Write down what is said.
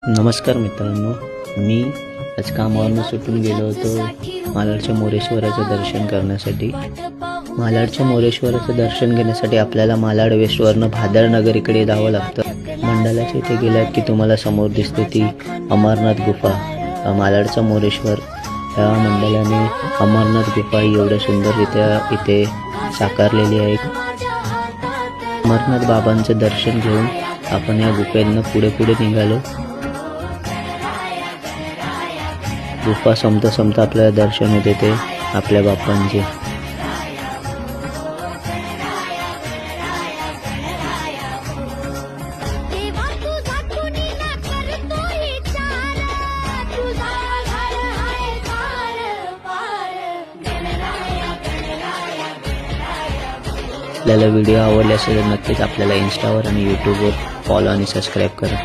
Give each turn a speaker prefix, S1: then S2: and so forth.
S1: नमस्कार मित्रांनो, मी आज कामावरून सुटून गेलो होतो मालाडच्या मोरेश्वराचं दर्शन करण्यासाठी. मालाडच्या मोरेश्वराचं दर्शन घेण्यासाठी आपल्याला मालाड वेस्टवरनं भादरनगर इकडे जावं लागतं. मंडलाच्या इथे गेलात की तुम्हाला समोर दिसते ती अमरनाथ गुफा. मालाडचा मोरेश्वर या मंडलाने अमरनाथ गुफा एवढ्या सुंदररित्या इथे साकारलेली आहे. अमरनाथ बाबांचं दर्शन घेऊन आपण या गुफेनं पुढे निघालो. गुफा संपता आपल्याला दर्शन होते ते आपल्या बाप्पांचे. आपल्याला व्हिडिओ आवडले असेल तर नक्कीच आपल्याला इंस्टावर आणि यूट्यूबवर फॉलो आणि सबस्क्राईब करा.